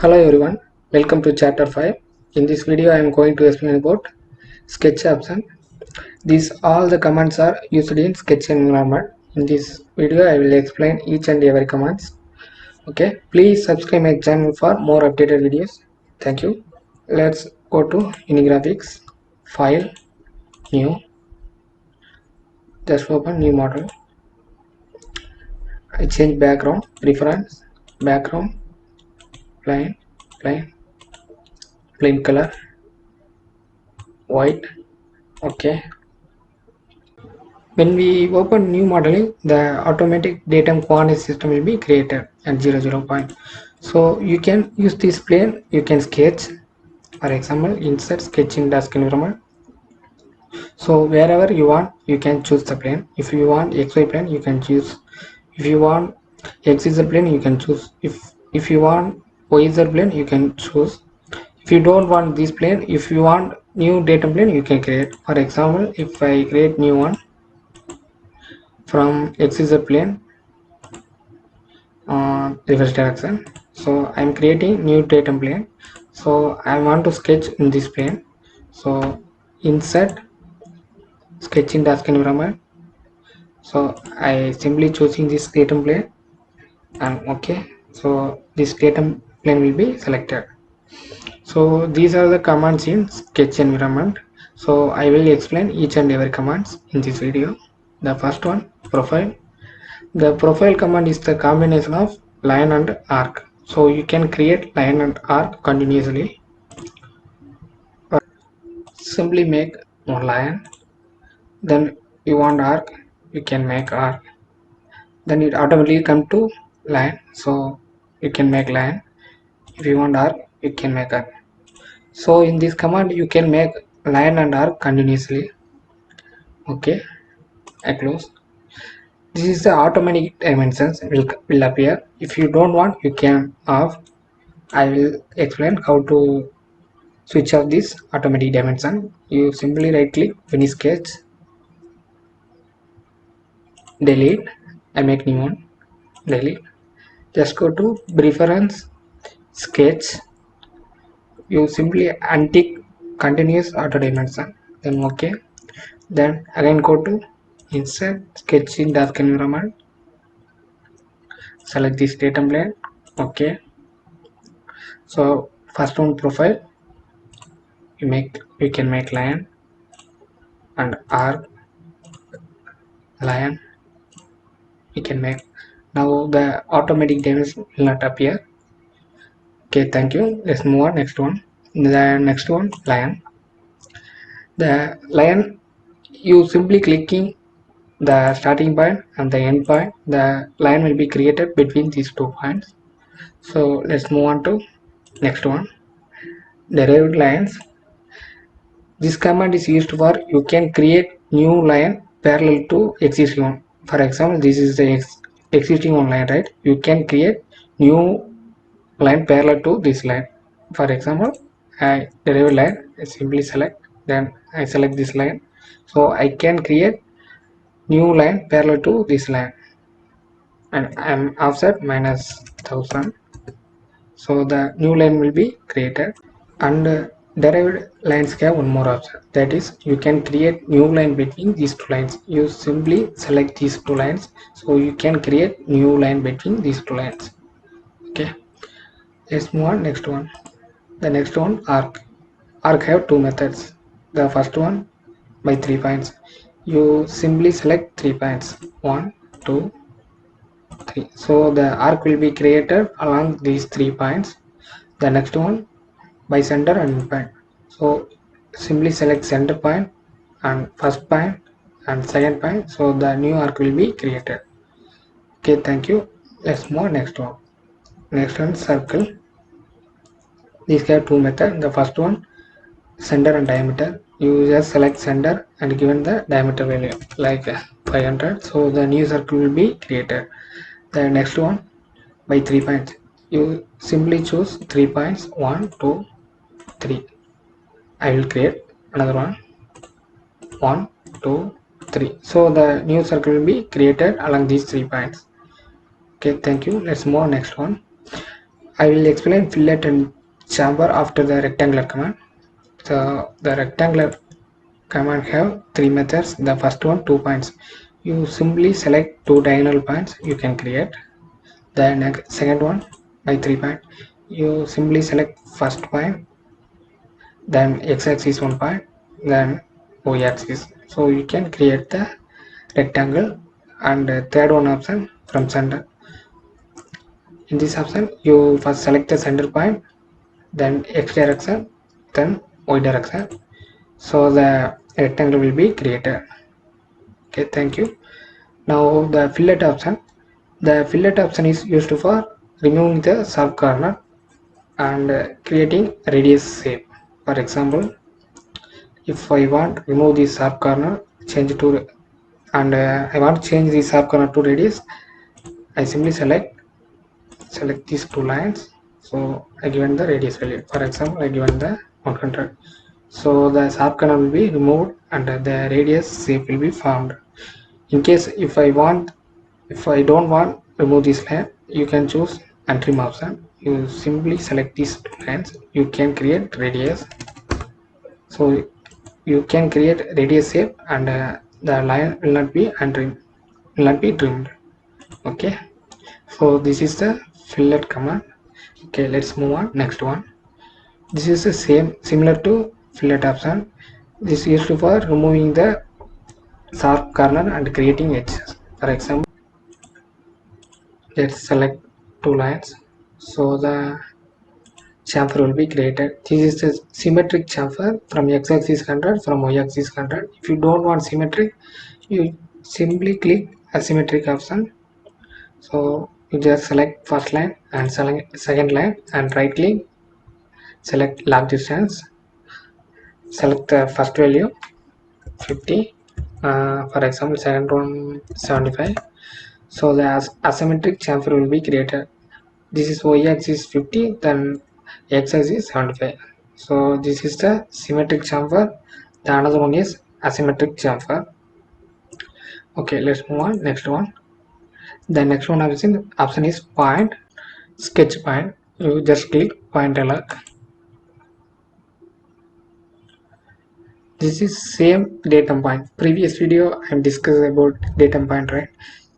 Hello everyone, welcome to chapter 5. In this video I am going to explain about sketch option. These all the commands are used in sketch environment. In this video I will explain each and every commands. Okay, please subscribe my channel for more updated videos. Thank you. Let's go to Unigraphics, File, New, just open new model. I change background, preference, background, plain, plain, plain color, white. Okay. When we open new modeling, the automatic datum coordinate system will be created at 00 point. So you can use this plane, you can sketch, for example, insert sketch in task environment. So wherever you want, you can choose the plane. If you want XY plane, you can choose. If you want XZ plane, you can choose. If you want YZ plane, you can choose. If you don't want this plane, if you want new datum plane, you can create. For example, if I create new one from XZ plane, reverse direction. So I'm creating new datum plane, so I want to sketch in this plane. So insert sketch in task environment. So I simply choosing this datum plane and okay, so this datum plane will be selected. So these are the commands in sketch environment. So I will explain each and every commands in this video. The first one, profile. The profile command is the combination of line and arc. So you can create line and arc continuously. Simply make one line, then you want arc, you can make arc. Then it automatically come to line, so you can make line. If you want arc, you can make arc. So in this command you can make line and arc continuously. Okay, I close. This is the automatic dimensions will appear. If you don't want, you can off. I will explain how to switch off this automatic dimension. You simply right click, finish sketch, delete. I make new one, delete. Just go to preference, sketch. You simply untick continuous auto dimension, then okay. Then again go to insert sketch in task environment, select this datum plane. Okay, so first one, profile. You can make line and arc, line. You can make. Now the automatic dimension will not appear. Okay, thank you. Let's move on. Next one. The next one, line. The line, you simply clicking the starting point and the end point. The line will be created between these 2 points. So let's move on to next one, derived lines. This command is used for you can create new line parallel to existing one. For example, this is the existing one line, right? You can create new line parallel to this line. For example, I derived line, I simply select, then I select this line. So I can create new line parallel to this line, and I'm offset -1000. So the new line will be created. And derived lines have one more option, that is you can create new line between these two lines. You simply select these two lines, so you can create new line between these two lines. Okay, let's move on. Next one, the next one, arc have two methods. The first one, by 3 points. You simply select 3 points, 1 2 3. So the arc will be created along these 3 points. The next one, by center and point. So simply select center point and first point and second point, so the new arc will be created. Okay, thank you. Let's move next one. Next one, circle. These have two methods. The first one, center and diameter. You just select center and given the diameter value like 500, so the new circle will be created. The next one, by 3 points. You simply choose 3 points, 1 2 3. I will create another one, 1 2 3. So the new circle will be created along these 3 points. Okay, thank you. Let's move on next one. I will explain fillet and chamfer after the rectangular command. So the rectangular command have three methods. The first one, 2 points. You simply select two diagonal points you can create. The next second one, by 3 point, you simply select first point, then x-axis 1 point, then y-axis. So you can create the rectangle. And third one option, from center. In this option, you first select the center point, then x direction, then y direction. So the rectangle will be created. Okay, thank you. Now the fillet option. The fillet option is used for removing the sharp corner and creating radius shape. For example, if I want remove the sharp corner, change to and I want to change the sharp corner to radius, I simply select these two lines. So I given the radius value. For example, I given the 100. So the sharp corner will be removed and the radius shape will be formed. In case if I don't want remove this line, you can choose and trim option. You simply select these two lines. You can create radius. So you can create radius shape and the line will not be trimmed. Okay. So this is the fillet command. Okay, let's move on. Next one. This is the same similar to fillet option. This is used for removing the sharp corner and creating edges. For example, let's select two lines. So the chamfer will be created. This is the symmetric chamfer. From x-axis 100, from y-axis 100. If you don't want symmetric, you simply click asymmetric option. So you just select first line and select second line and right click, select log distance, select the first value 50, for example second one 75. So the asymmetric chamfer will be created. This is y-axis 50, then x-axis 75. So this is the symmetric chamfer. The another one is asymmetric chamfer. Okay, let's move on. Next one. The next one option is point, sketch point. You just click point alert. This is same datum point. Previous video I discussed about datum point, right?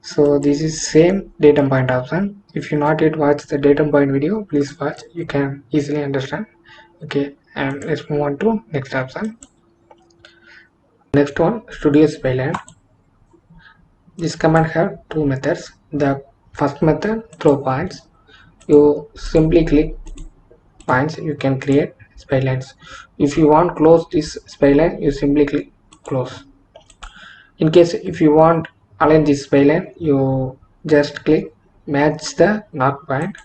So this is same datum point option. If you not yet watch the datum point video, please watch. You can easily understand. Okay, and let's move on to next option. Next one, studio spyline. This command have two methods. The first method, throw points. You simply click points, you can create spylines. If you want close this spyline, you simply click close. In case if you want align this spyline, you just click match the north point.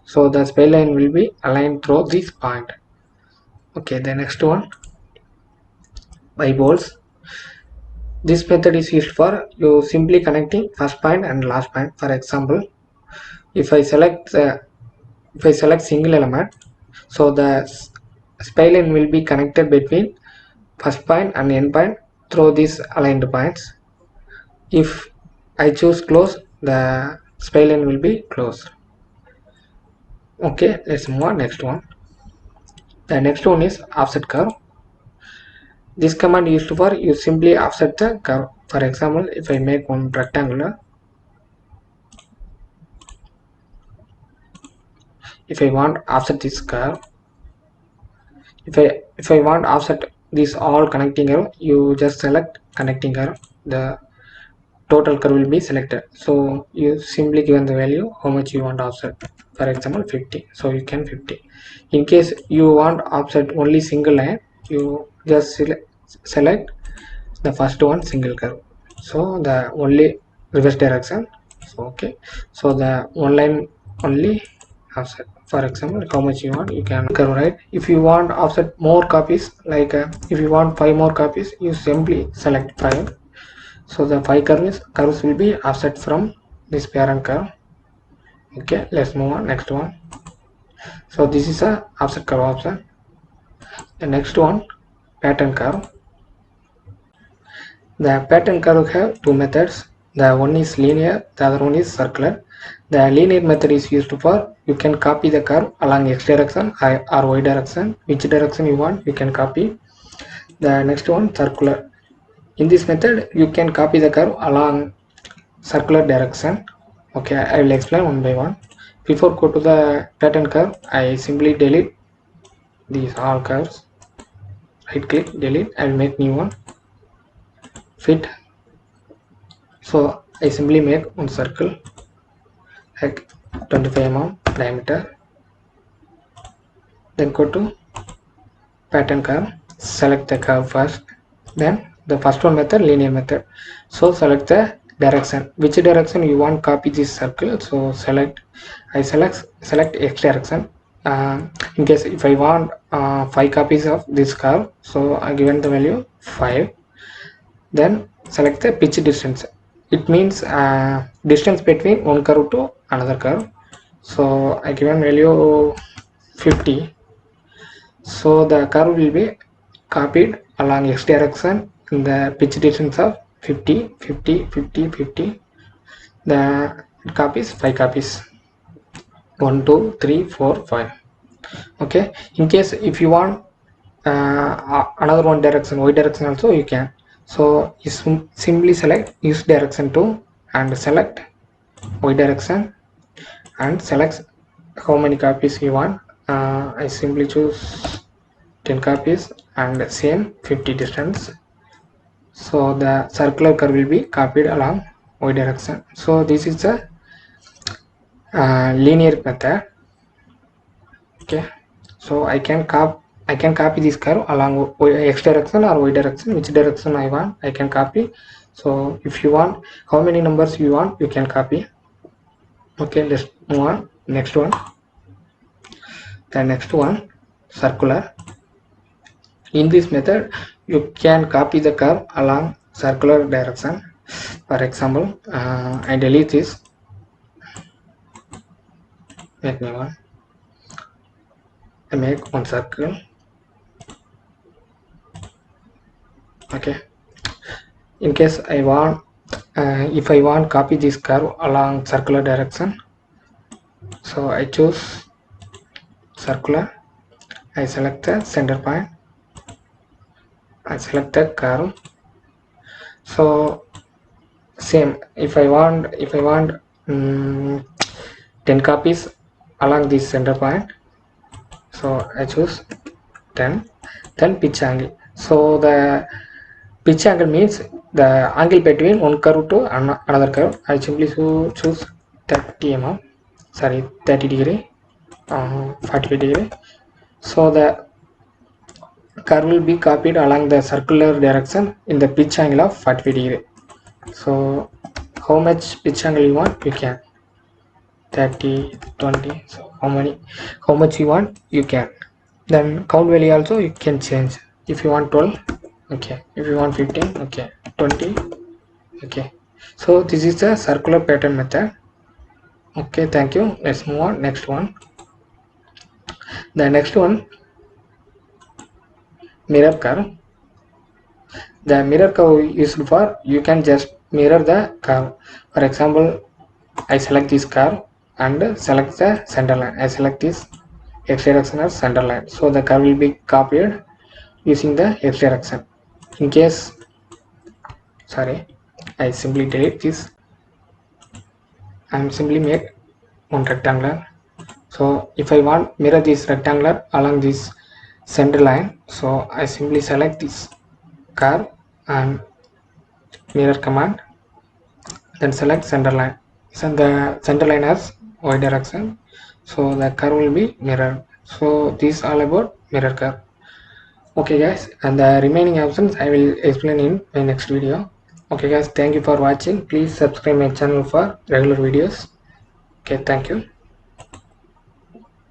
So the spyline will be aligned through this point. Okay, the next one, by bolts. This method is used for you simply connecting first point and last point. For example, if I select single element, so the spline will be connected between first point and end point through these aligned points. If I choose close, the spline will be closed. Okay, let's move on. Next one. The next one is offset curve. This command used for you simply offset the curve. For example, if I make one rectangular, if I want offset this curve, if I want offset this all connecting curve, you just select connecting curve. The total curve will be selected. So you simply given the value how much you want offset. For example, 50. So you can 50. In case you want offset only single line, you just select the first one single curve. So the only reverse direction. So okay. So the one line only offset. For example, how much you want, you can curve, right? If you want offset more copies, like if you want 5 more copies, you simply select 5. So the 5 curves will be offset from this parent curve. Okay, let's move on. Next one. So this is a offset curve option. The next one, pattern curve. The pattern curve have two methods. The one is linear, the other one is circular. The linear method is used for you can copy the curve along x direction or y direction, which direction you want you can copy. The next one, circular. In this method you can copy the curve along circular direction. Okay, I will explain one by one. Before go to the pattern curve, I simply delete these all curves. Right click, delete, I will make new one. Fit. So I simply make one circle like 25 mm diameter. Then go to pattern curve, select the curve first. Then the first one method, linear method. So select the direction, which direction you want copy this circle. So I select x direction. In case if I want 5 copies of this curve, so I given the value 5. Then select the pitch distance. It means distance between one curve to another curve. So I given value 50. So the curve will be copied along x direction in the pitch distance of 50, 50, 50, 50. The copies 5 copies, 1, 2, 3, 4, 5. Okay, in case if you want another one direction, y direction also you can. So you simply select use direction 2 and select y direction and select how many copies you want. I simply choose 10 copies and same 50 distance. So the circular curve will be copied along y direction. So this is the linear method. Okay, so I can copy this curve along x direction or y direction, which direction I want I can copy. So if you want how many numbers you want you can copy. Okay, let's move on. Next one, the next one, circular. In this method you can copy the curve along circular direction. For example, I delete this, make new one. I make one circle. Okay, in case I want if I want copy this curve along circular direction, so I choose circular, I select the center point, I select the curve. So same, if I want 10 copies along this center point, so I choose 10. Then pitch angle. So the pitch angle means the angle between one curve to another curve. I simply choose 30 mm, sorry 30 degree, 45 degree. So the curve will be copied along the circular direction in the pitch angle of 45 degree. So how much pitch angle you want you can, 30, 20. So how much you want you can. Then count value also you can change. If you want 12, okay. If you want 15, okay. 20, okay. So this is the circular pattern method. Okay, thank you. Let's move on. Next one, the next one, mirror curve. The mirror curve is for you can just mirror the curve. For example, I select this curve and select the center line. I select this x direction as center line, so the curve will be copied using the x direction. In case, sorry, I simply delete this and simply make one rectangular. So if I want mirror this rectangular along this center line, so I simply select this curve and mirror command, then select center line. So the center line has y direction, so the curve will be mirrored. So this is all about mirror curve. Okay guys, and the remaining options I will explain in my next video. Okay guys, thank you for watching. Please subscribe my channel for regular videos. Okay, thank you.